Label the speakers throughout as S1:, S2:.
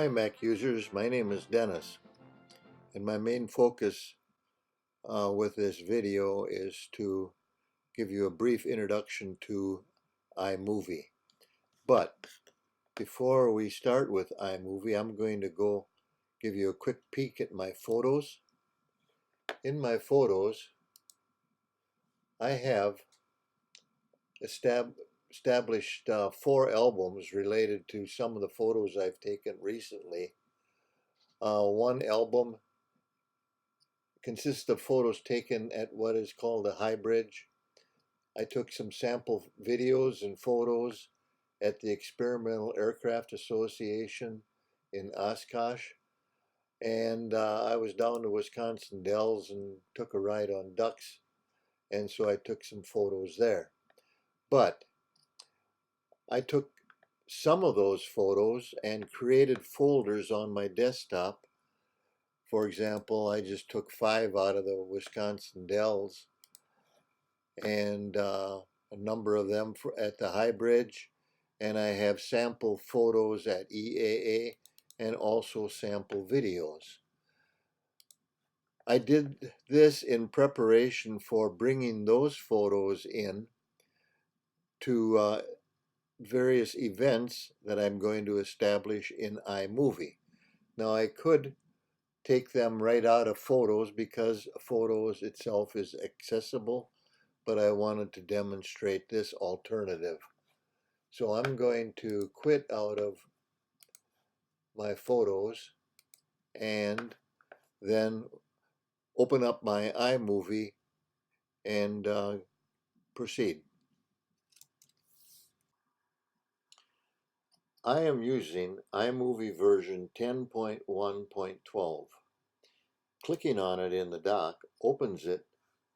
S1: Hi Mac users, my name is Dennis, and my main focus with this video is to give you a brief introduction to iMovie. But before we start with iMovie, I'm going to go give you a quick peek at my photos. In my photos, I have established 4 albums related to some of the photos I've taken recently. One album consists of photos taken at what is called a high bridge. I took some sample videos and photos at the Experimental Aircraft Association in Oshkosh, and I was down to Wisconsin Dells and took a ride on ducks, and so I took some photos there. But I took some of those photos and created folders on my desktop. For example, I just took 5 out of the Wisconsin Dells, and a number of them at the High Bridge, and I have sample photos at EAA and also sample videos. I did this in preparation for bringing those photos in to various events that I'm going to establish in iMovie. Now I could take them right out of Photos because Photos itself is accessible, but I wanted to demonstrate this alternative. So I'm going to quit out of my photos and then open up my iMovie and proceed. I am using iMovie version 10.1.12. Clicking on it in the dock opens it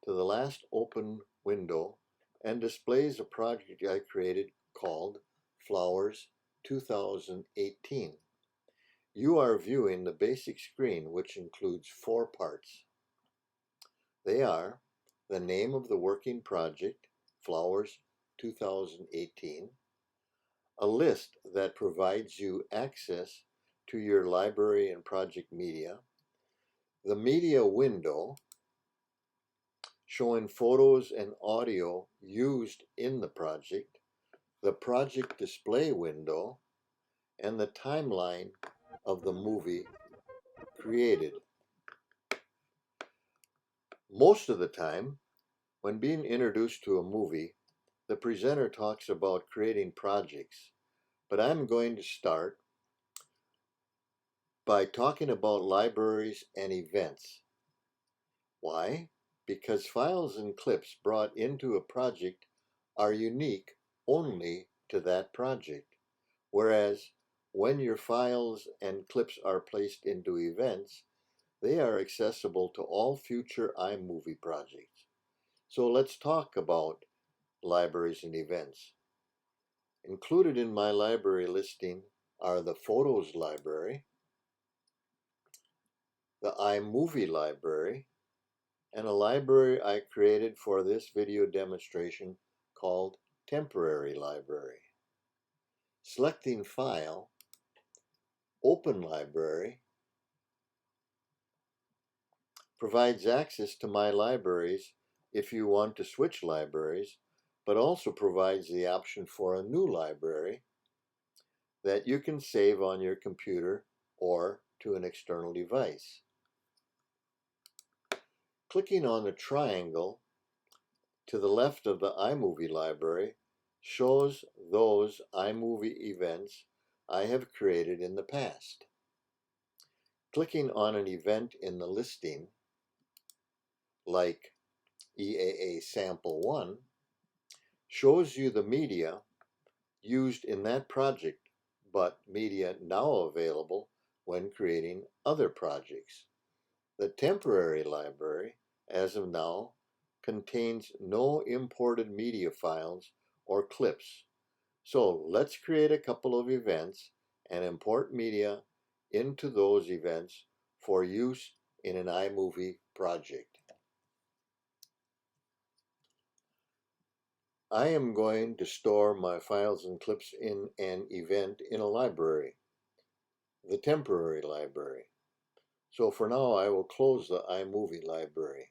S1: to the last open window and displays a project I created called Flowers 2018. You are viewing the basic screen, which includes 4 parts. They are the name of the working project, Flowers 2018, a list that provides you access to your library and project media, the media window showing photos and audio used in the project, the project display window, and the timeline of the movie created. Most of the time, when being introduced to a movie, the presenter talks about creating projects, but I'm going to start by talking about libraries and events. Why? Because files and clips brought into a project are unique only to that project, whereas when your files and clips are placed into events, they are accessible to all future iMovie projects. So let's talk about libraries and events. Included in my library listing are the Photos library, the iMovie library, and a library I created for this video demonstration called Temporary Library. Selecting File, Open Library provides access to my libraries if you want to switch libraries, but also provides the option for a new library that you can save on your computer or to an external device. Clicking on the triangle to the left of the iMovie library shows those iMovie events I have created in the past. Clicking on an event in the listing, like EAA Sample 1, shows you the media used in that project, but media now available when creating other projects. The temporary library, as of now, contains no imported media files or clips. So let's create a couple of events and import media into those events for use in an iMovie project. I am going to store my files and clips in an event in a library. the temporary library. So for now, I will close the iMovie library.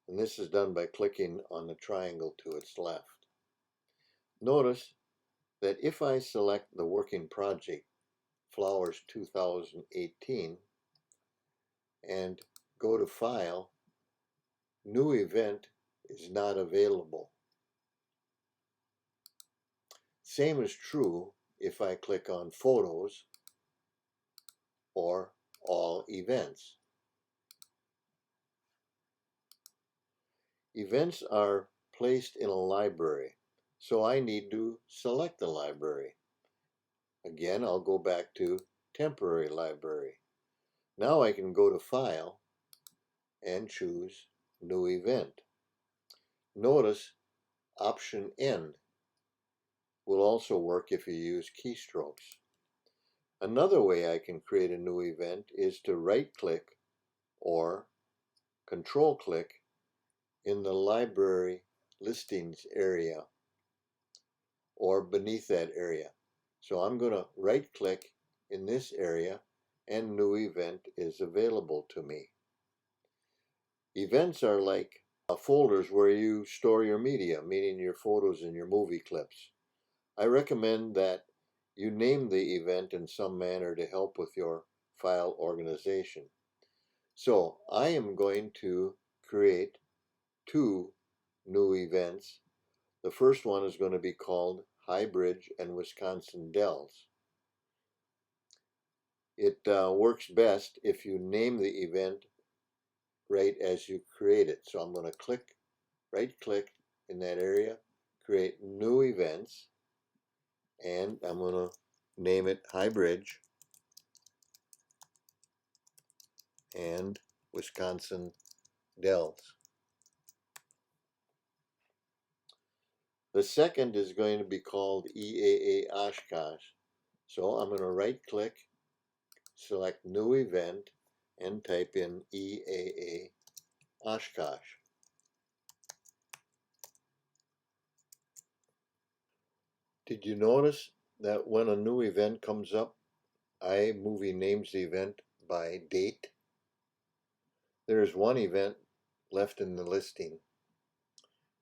S1: And this is done by clicking on the triangle to its left. Notice that if I select the working project, Flowers 2018, and go to File, New Event is not available. Same is true if I click on Photos or All Events. Events are placed in a library, so I need to select the library. Again, I'll go back to Temporary Library. Now I can go to File and choose New Event. Notice Option N will also work if you use keystrokes. Another way I can create a new event is to right-click or control-click in the library listings area or beneath that area. So I'm going to right-click in this area and new event is available to me. Events are like folders where you store your media, meaning your photos and your movie clips. I recommend that you name the event in some manner to help with your file organization. So I am going to create two new events. The first one is going to be called High Bridge and Wisconsin Dells. It works best if you name the event right as you create it. So I'm going to right click in that area, create new events, and I'm going to name it High Bridge and Wisconsin Dells. The second is going to be called EAA Oshkosh. So I'm going to right click, select new event, and type in EAA Oshkosh. Did you notice that when a new event comes up, iMovie names the event by date? There is one event left in the listing.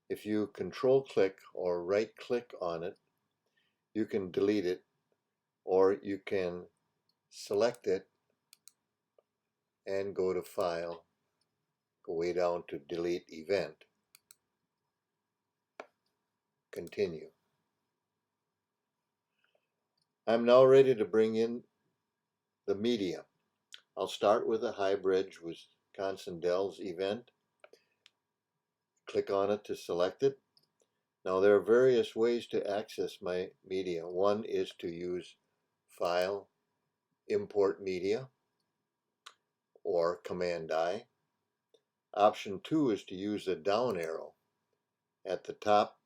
S1: If you control click or right click on it, you can delete it, or you can select it and go to File, go way down to Delete Event, continue. I'm now ready to bring in the media. I'll start with a High Bridge Wisconsin Dells event. Click on it to select it. Now there are various ways to access my media. One is to use File, Import Media, or Command I. Option 2 is to use the down arrow at the top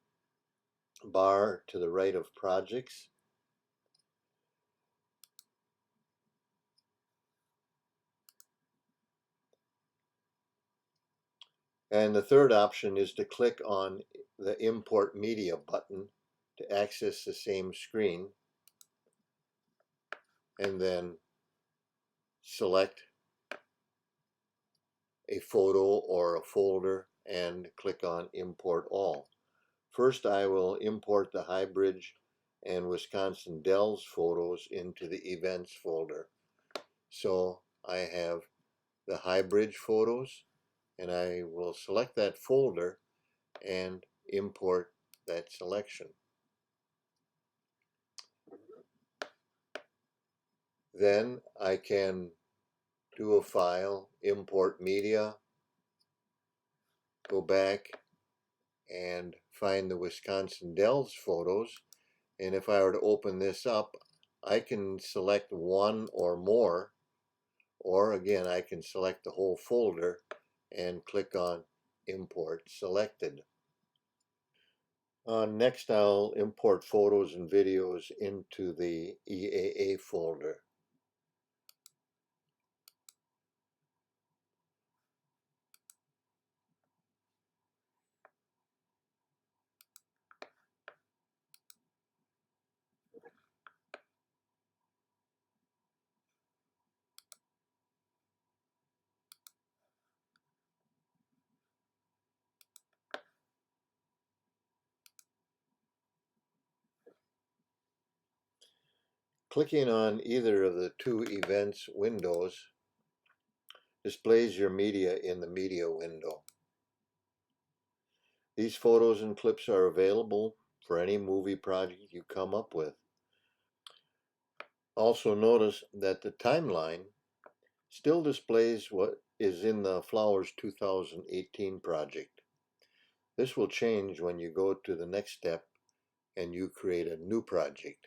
S1: bar to the right of Projects. And the third option is to click on the Import Media button to access the same screen, and then select a photo or a folder and click on Import All. First, I will import the High Bridge and Wisconsin Dells photos into the Events folder. So I have the High Bridge photos, and I will select that folder and import that selection. Then I can do a file, import media, go back and find the Wisconsin Dells photos. And if I were to open this up, I can select one or more, or again, I can select the whole folder and click on Import Selected. Next, I'll import photos and videos into the EAA folder. Clicking on either of the two events windows displays your media in the media window. These photos and clips are available for any movie project you come up with. Also notice that the timeline still displays what is in the Flowers 2018 project. This will change when you go to the next step and you create a new project.